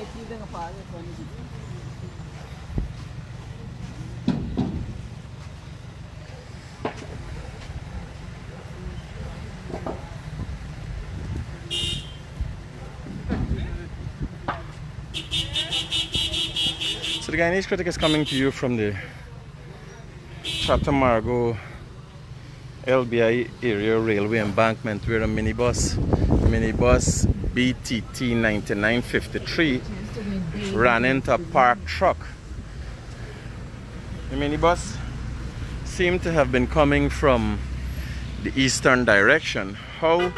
So the Guyanese Critic is coming to you from the Chatham-Margaux LBI area railway embankment, where a minibus BTT 9953 ran into a parked truck. The minibus seemed to have been coming from the eastern direction. How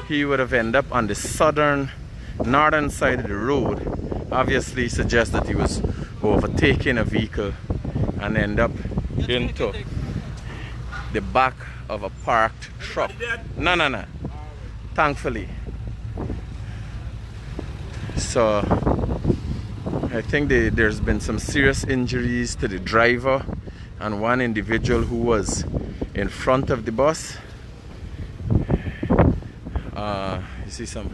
he would have ended up on the northern side of the road obviously suggests that he was overtaking a vehicle and end up into the back of a parked truck. No. Thankfully. So I think there's been some serious injuries to the driver and one individual who was in front of the bus. You see some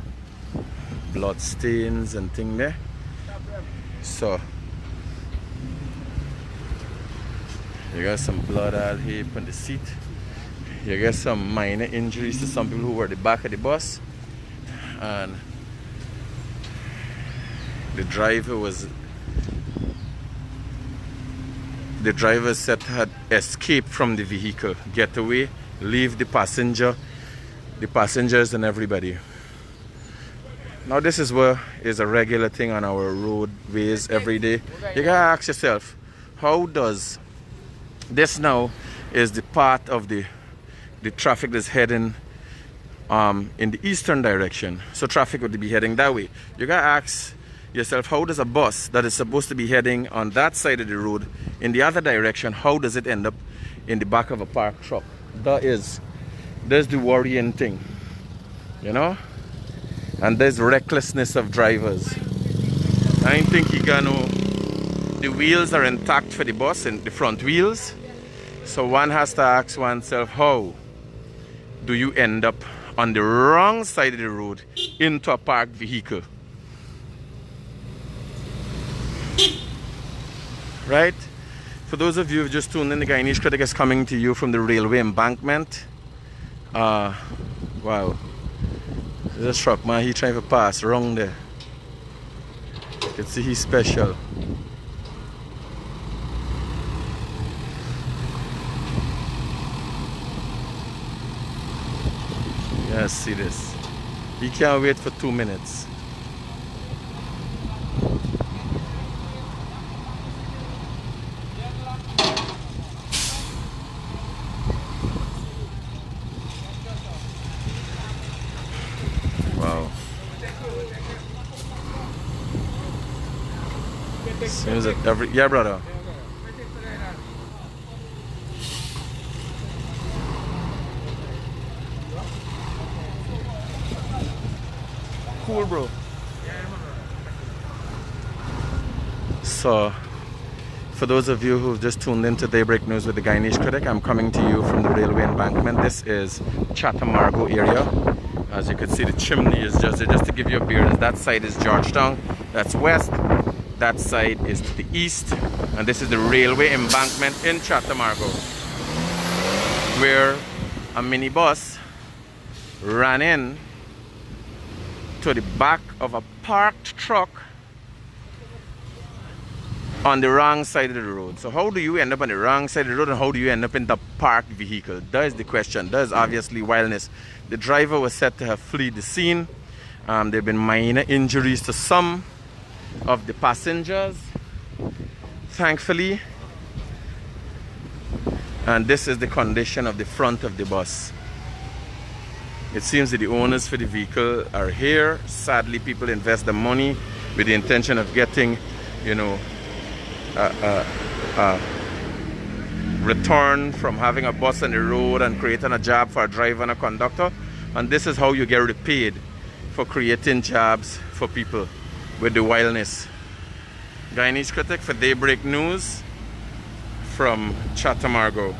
blood stains and thing there. So you got some blood all here on the seat. You got some minor injuries to some people who were at the back of the bus, and the driver said had escaped from the vehicle, get away, leave the passengers and everybody. Now this is a regular thing on our roadways every day. You gotta ask yourself, how does this now is the part of the traffic that's heading in the eastern direction, so traffic would be heading that way. You gotta ask yourself, how does a bus that is supposed to be heading on that side of the road in the other direction, how does it end up in the back of a parked truck? That's the worrying thing, you know. And there's recklessness of drivers. I think the wheels are intact for the bus and the front wheels. So one has to ask oneself, how do you end up on the wrong side of the road into a parked vehicle? Right? For those of you who just tuned in, the Guyanese Critic is coming to you from the railway embankment. Wow. There's a truck, man, he trying to pass wrong there. You can see he's special. Yeah, see this. He can't wait for 2 minutes. Wow. Seems that yeah, brother. Cool, bro. So, for those of you who've just tuned into Daybreak News with the Guyanese Critic, I'm coming to you from the railway embankment. This is Chatham-Margaux area. As you can see, the chimney is just there. Just to give you a bearings, that side is Georgetown, that's west, that side is to the east, and this is the railway embankment in Chatham-Margaux, where a minibus ran in to the back of a parked truck on the wrong side of the road. So how do you end up on the wrong side of the road, and how do you end up in the parked vehicle? That is the question. That is obviously wildness. The driver was said to have fled the scene. There have been minor injuries to some of the passengers, thankfully. And this is the condition of the front of the bus. It seems that the owners for the vehicle are here. Sadly, people invest the money with the intention of getting, you know, return from having a bus on the road and creating a job for a driver and a conductor. And this is how you get repaid for creating jobs for people with the wildness. Guyanese Critic for Daybreak News from Chatham-Margaux.